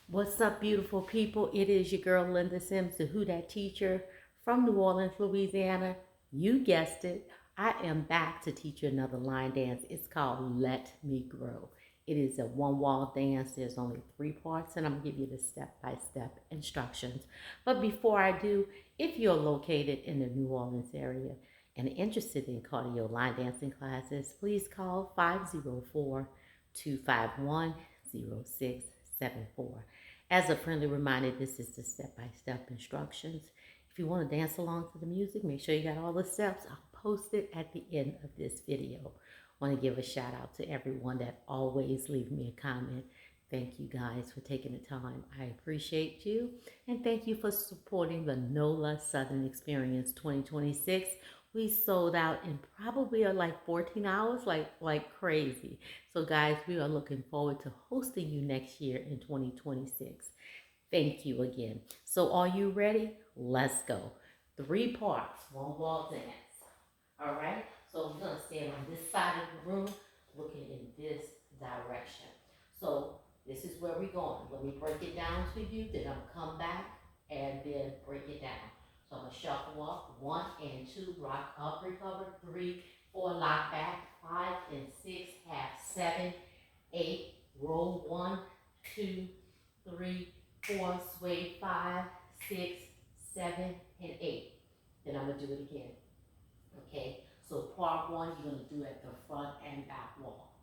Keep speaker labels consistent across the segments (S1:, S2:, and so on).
S1: What's up, beautiful people? It is your girl Linda Sims, the Who Dat teacher from New Orleans, Louisiana. You guessed it. I am back to teach you another line dance. It's called Let Me Grow. It is a one wall dance. There's only 3 parts, and I'm gonna give you the step-by-step instructions. But before I do, if you're located in the New Orleans area and interested in cardio line dancing classes, please call 504 251 0674. As a friendly reminder, this is the step-by-step instructions. If you want to dance along to the music, make sure you got all the steps. I'll post it at the end of this video. I want to give a shout out to everyone that always leave me a comment. Thank you guys for taking the time. I appreciate you. And thank you for supporting the NOLA Southern Experience 2026. We sold out in probably like 14 hours, like crazy. So guys, we are looking forward to hosting you next year in 2026. Thank you again. So are you ready? Let's go. 3 parts, one wall dance. All right? So we're going to stand on this side of the room looking in this direction. So this is where we're going. Let me break it down to you, then I'll come back and then break it down. So I'm going to shuffle up 1 and 2, rock up, recover, 3, 4, lock back, 5 and 6, half, 7, 8, roll 1, 2, 3, 4, sway 5, 6, 7, and 8. Then I'm going to do it again. Okay, so part 1, you're going to do at the front and back wall.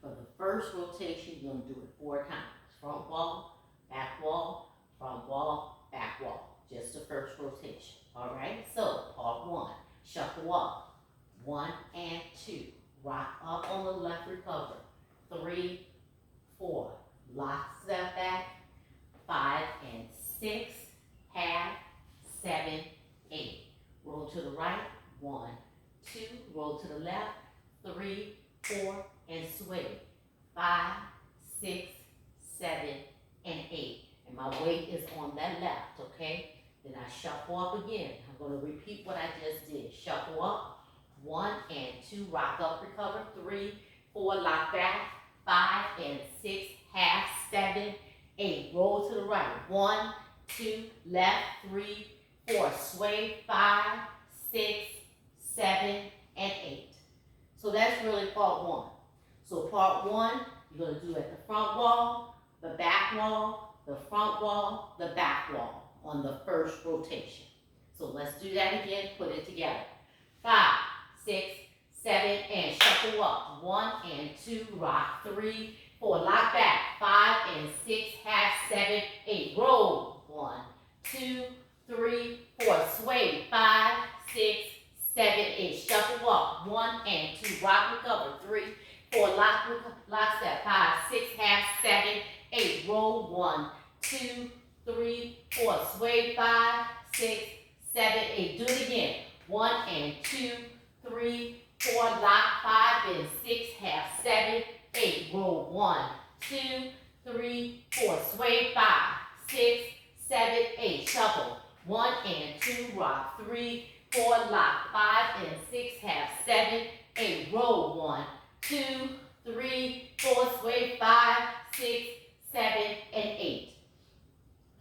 S1: For the first rotation, you're going to do it 4 times. Front wall, back wall, front wall, back wall. Just the first rotation. All right, so part 1, shuffle up. 1 and 2, rock up on the left, recover. 3, 4, lock, step back. 5 and 6, half, 7, 8. Roll to the right, 1, 2, roll to the left, 3, 4, and sway. 5, 6, 7, and 8. And my weight is on that left, okay? Then I shuffle up again. I'm going to repeat what I just did. Shuffle up, 1 and 2, rock up, recover, 3, 4, lock back, 5 and 6, half, 7, 8. Roll to the right. 1, 2, left, 3, 4. Sway, 5, 6, 7, and 8. So that's really part 1. So part 1, you're going to do at the front wall, the back wall, the front wall, the back wall on the first rotation. So let's do that again. Put it together. 5, 6, 7, and shuffle up. 1 and 2, rock. 3, 4, lock back. 5 and 6, half, 7, 8. Roll. 1, 2, 3, 4. Sway. 5, 6, 7, 8. Shuffle up. 1 and 2, rock, recover. 3, 4, lock, step. 5, 6, half, 7, 8. Roll. 1, 2, 3, 4. Sway. 5, 6, 7, 8. Do it again. 1 and 2, 3, 4. Lock. 5 and 6, half, 7, 8. Roll. 1, 2, 3, 4. Sway. 5, 6, 7, 8. Shuffle. 1 and 2. Rock. 3, 4. Lock. 5 and 6. Half. 7, 8. Roll. 1, 2, 3, 4. Sway. 5, 6, 7, and 8.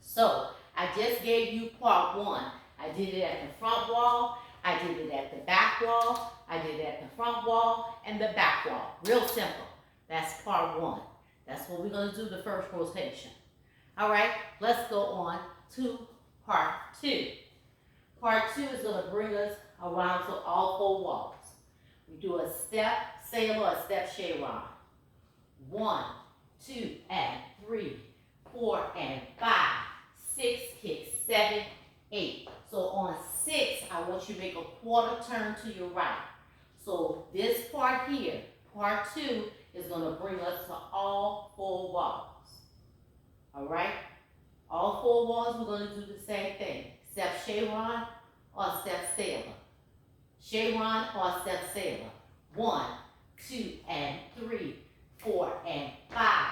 S1: So I just gave you part 1. I did it at the front wall. I did it at the back wall. I did it at the front wall and the back wall. Real simple. That's part 1. That's what we're going to do the first rotation. All right, let's go on to part 2. Part 2 is going to bring us around to all 4 walls. We do a step sailor, a step chevron. 1, 2, and 3, 4, and 5, 6, kick, 7, 8. So on 6, I want you to make a quarter turn to your right. So this part here, part 2, is going to bring us to all 4 walls. All right? All 4 walls, we're going to do the same thing. Step chevron or step sailor. Chevron or step sailor. 1, 2, and 3, 4, and 5,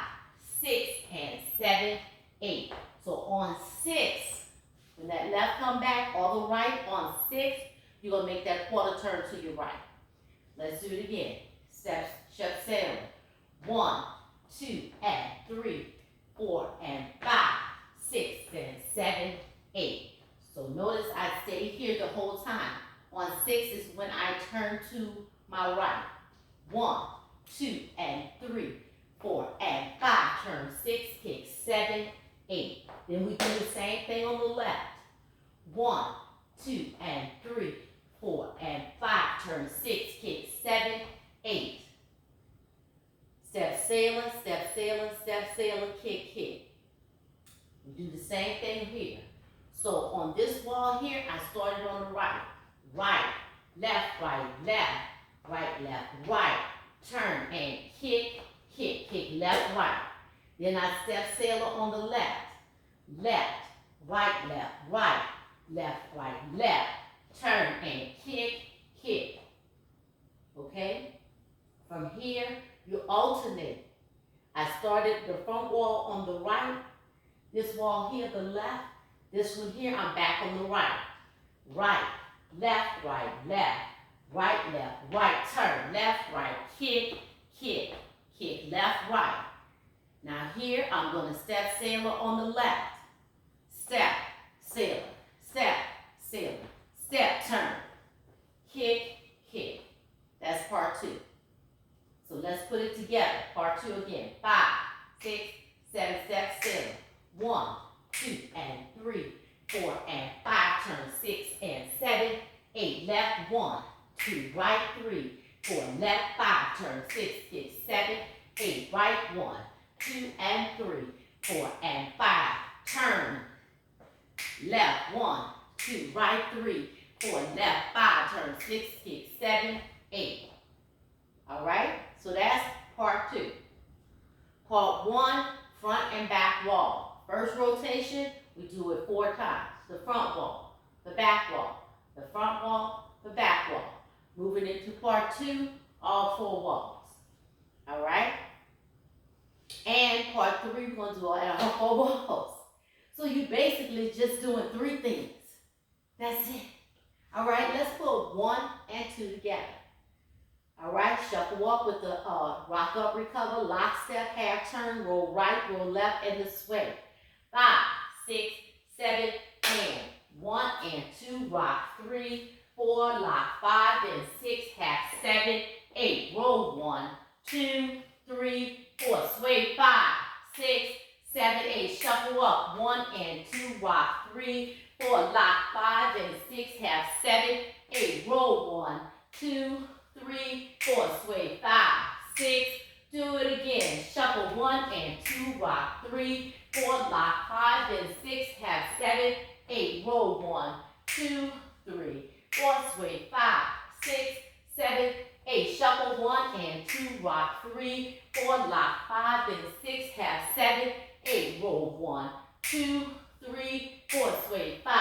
S1: 6, and 7, 8. So on 6, when that left come back, or the right, on 6, you're going to make that quarter turn to your right. Let's do it again. Step sailor. 1, 2, and 3, 4, and 5, 7, 8. So notice I stay here the whole time. On 6 is when I turn to my right. 1, 2, and 3, 4, and 5. Turn 6, kick 7, 8. Then we do the same thing on the left. 1, 2, and 3, 4, and 5. Turn 6, kick 7, 8. Step sailor, step sailor, step sailor, kick, kick. We do the same thing here. So on this wall here, I started on the right. Right, left, right, left, right. Turn and kick, kick, kick, left, right. Then I step sailor on the left. Left, right, left. Turn and kick, kick. Okay? From here, you alternate. I started the front wall on the right. This wall here, the left. This one here, I'm back on the right. Right, left, right. Turn, left, right, kick, kick, kick, left, right. Now here, I'm going to step sailor on the left. Step, sailor, step, sailor, step, turn, kick, kick. That's part 2. So let's put it together. Part 2 again. 5, 6, 7, step, sailor. 1, 2, and 3, 4, and 5. Turn 6 and 7, 8. Left 1, 2, right 3, 4, left 5. Turn 6, kick 7, 8. Right 1, 2, and 3, 4, and 5. Turn left 1, 2, right 3, 4, left 5. Turn 6, kick 7, 8. All right? So that's part 2. Part 1, front and back wall. First rotation, we do it 4 times. The front wall, the back wall, the front wall, the back wall. Moving into part 2, all 4 walls. All right? And part 3, we're going to do all 4 walls. So you basically just doing 3 things. That's it. All right, let's put 1 and 2 together. All right, shuffle walk with the rock up, recover, lock step, half turn, roll right, roll left, and the sway. 5, 6, 7, and 1 and 2, rock 3, 4, lock 5, and 6, half 7, 8, roll 1, 2, 3, 4, sway 5, 6, 7, 8, shuffle up, 1 and 2, rock 3, 4, lock 5, and 6, half 7, 8, roll 1, 2, 3, 4, sway 5, 6, do it again, shuffle 1 and 2, rock 3, 4, lock 5, and 6, half 7, 8, roll 1, 2, 3, 4, sway 5, 6, 7, 8, shuffle 1 and 2, rock 3, 4, lock 5, and 6, half 7, 8, roll 1, 2, 3, 4, sway 5,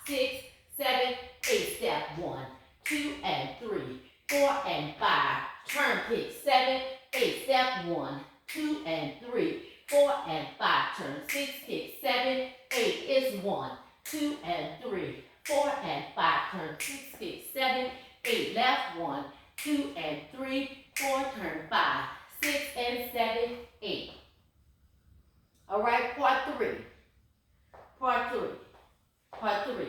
S1: 6, 7, 8, step 1, 2, and 3, 4, and 5, turn, kick 7, 8, step 1, 2, and 3, 4, and 5, turn 6, kick 7, 8 is 1, 2, and 3, 4, and 5, turn 6, kick 7, 8, left 1, 2, and 3, 4, turn 5, 6, and 7, 8. All right, part 3. Part 3. Part 3.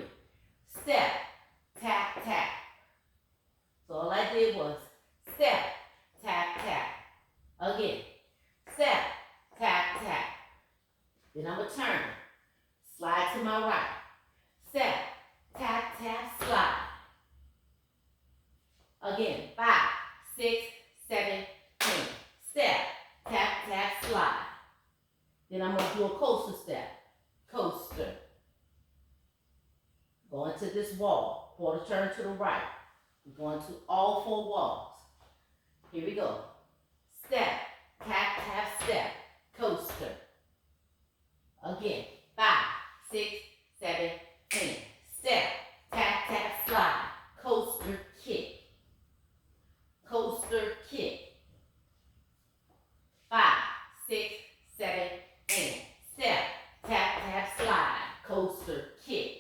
S1: Step, tap, tap. So all I did was step, tap, tap. Again, step, tap, tap. Then I'm going to turn, slide to my right. Step, tap, tap, slide. Again, 5, 6, 7, 10. Step, tap, tap, slide. Then I'm going to do a coaster step. Coaster. Going to this wall. Quarter turn to the right. We're going to all 4 walls. Here we go. Step, tap, tap, step. Coaster. Again. 5, 6, 7, 10. Step, tap, tap, slide. Coaster, kick. Coaster, kick. 5, 6, 7, 8. Step, tap, tap, slide. Coaster, kick.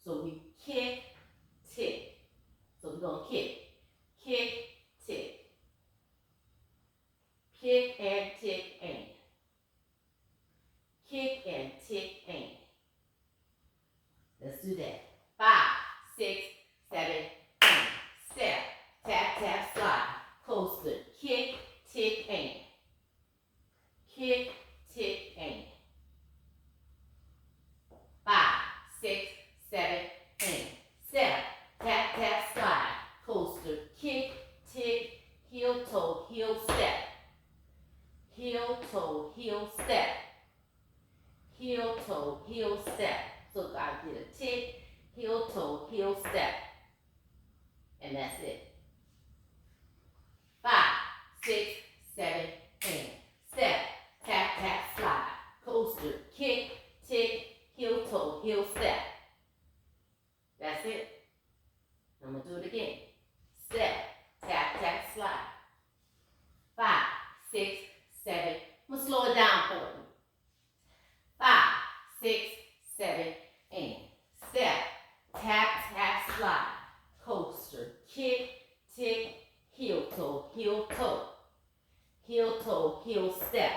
S1: So we kick, tick. So we're going to kick, tick. Kick and heel, toe, heel, step. Heel, toe, heel, step. So I did a tick, heel, toe, heel, step. And that's it. 5, 6, 7, and step, tap, tap, slide, coaster, kick, tick, heel, toe, heel, step. That's it. I'm going to do it again. Step, tap, tap, slide. 5, 6, 7. I'm going to slow it down for you. 5, 6, 7, and step, tap, tap, slide, coaster, kick, tick, heel, toe, heel, toe. Heel, toe, heel, step.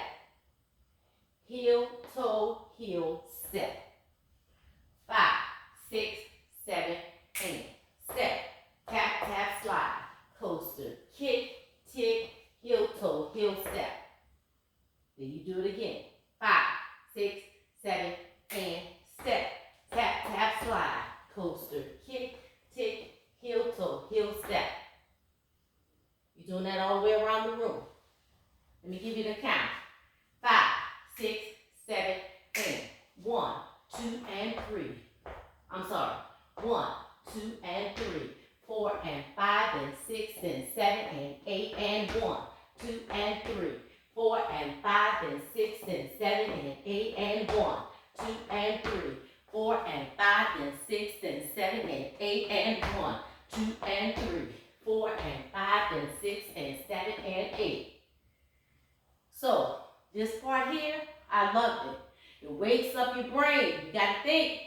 S1: Heel, toe, heel, step. 5, 6, 7, and step, tap, tap, slide, coaster, kick, tick, heel, toe, heel, step. Then you do it again. 5, 6, 7, and step, tap, tap, slide, coaster, kick, tick, heel, toe, heel, step. You're doing that all the way around the room. Let me give you the count. 5, 6, 7, and 1, 2, and 3. I'm sorry. 1, 2, and 3. 4, and 5, and 6, and 7, and 8, and 1, 2, and 3. 4, and 5, and 6, and 7, and 8, and 1, 2, and 3. 4, and 5, and 6, and 7, and 8, and 1, 2, and 3. 4, and 5, and 6, and 7, and 8. So, this part here, I loved it. It wakes up your brain. You got to think.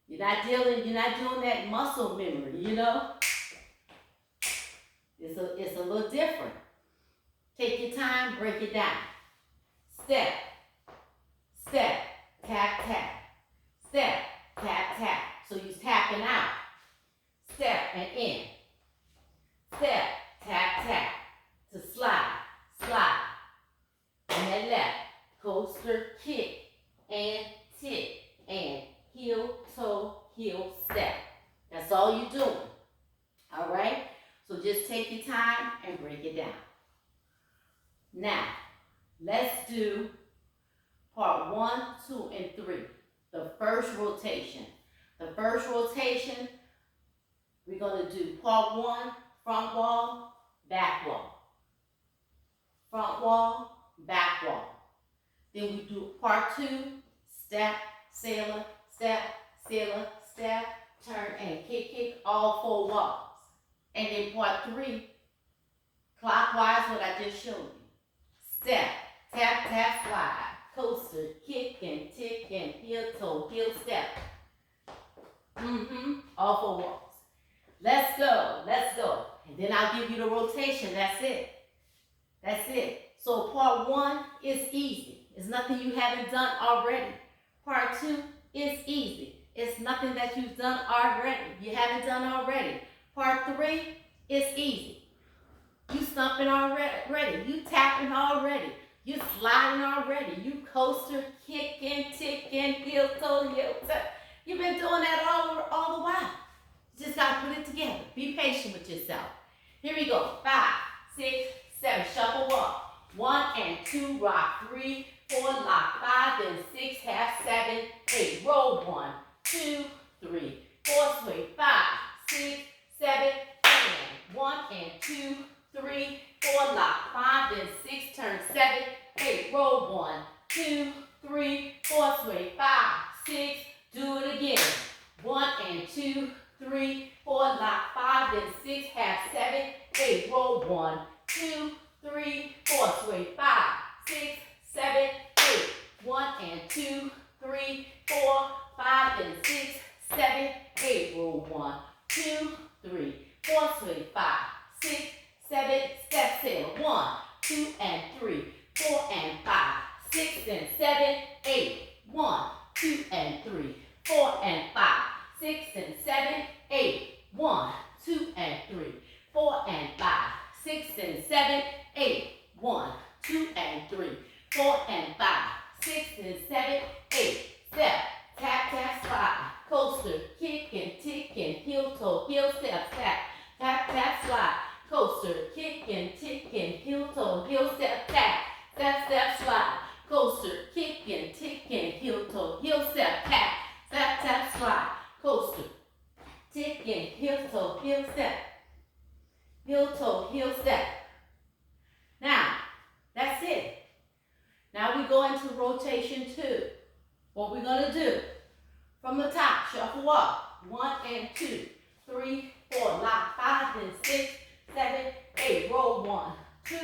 S1: You're not doing that muscle memory, you know? It's a little different. Take your time, break it down. Step, step, tap, tap. Step, tap, tap. So you're tapping out. Step and in. Step, tap, tap. To slide, slide. And then left. Coaster, kick, and tick, and heel, toe, heel, step. That's all you're doing. All right? So just take your time and break it down. Now, let's do part 1, 2, and 3. The first rotation. The first rotation, we're going to do part 1, front wall, back wall. Front wall, back wall. Then we do part 2, step, sailor, step, sailor, step, turn, and kick, kick, all 4 walls. And then part 3, clockwise, what I just showed you. Step, tap, tap, slide, coaster, kick, and tick, and heel, toe, heel, step. All 4 walls. Let's go, let's go. And then I'll give you the rotation, that's it. That's it. So part 1 is easy. It's nothing you haven't done already. Part 2 is easy. It's nothing that you've done already. You haven't done already. Part 3 is easy. You stumping already. You tapping already. You sliding already. You coaster, kicking, ticking, heel, toe, heel, toe. You've been doing that all the while. You just got to put it together. Be patient with yourself. Here we go. 5, 6, 7. Shuffle walk. 1 and 2. Rock. 3, 4. Lock. 5 and 6. Half. 7, 8. Roll. 1, 2, 3, 4. Sway. 5, 6, 7, and 1 and 2, 3, 4. Lock. 5 and 6. Turn. 7, 8. Roll. 1, 2, 3, 4. Sway. 5, 6. Do it again. 1 and 2, 3, 4. Lock. 5 and 6. Half. 7, 8. Roll. 1, 2, 3, 4. Sway. 5, 6, 7, 8. 1 and 2, 3, 4. 5 and 6, 7, 8. Roll. 1, 2, 3, 4. Sway. 5, 6, 7. Step sail. 1, 2, and 3, 4, and 5, 6, and 7, 8. 1, 2, and 3, 4, and 5, 6, and 7, 8. 1, 2, and 3, 4, and 5, 6, and 7, 8. 1, 2, and 3, 4, and 5, 6, and 7, 8. Step, tap, tap, slide, coaster, kick, and tick, and heel, toe, heel, step, tap, tap, tap, slide, coaster, kick, and tick, and heel, toe, heel, step, tap, step, step, slide, coaster, kicking, ticking, heel toe, heel step, tap, step, step, slide, coaster, ticking, heel toe, heel step, heel toe, heel step. Now, that's it. Now we go into rotation 2. What we're going to do, from the top, shuffle up, 1 and 2, 3, 4, lock, 5 and 6, 7, 8, roll 1, 2,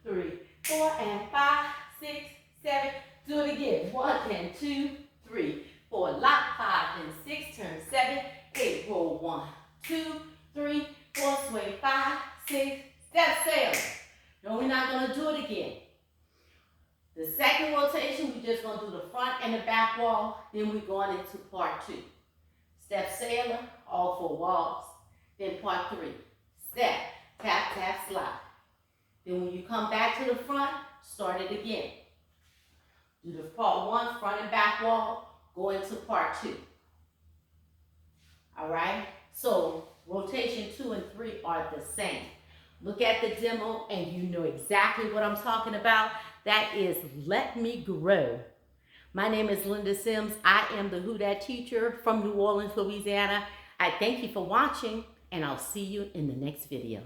S1: 3, 4 and 5, 6, 7, do it again, 1 and 2, 3, 4, lock, 5 and 6, turn 7, 8, roll 1, 2, 3, 4, swing 5, 6, step sailor. No, we're not going to do it again. The second rotation, we're just going to do the front and the back wall. Then we're going into part 2. Step sailor, all 4 walls. Then part 3. Step, tap, tap, slide. Then when you come back to the front, start it again. Do the part 1, front and back wall. Go into part 2. All right? So rotation 2 and 3 are the same. Look at the demo and you know exactly what I'm talking about. That is Let Me Grow. My name is Linda Sims. I am the Who Dat teacher from New Orleans, Louisiana. I thank you for watching and I'll see you in the next video.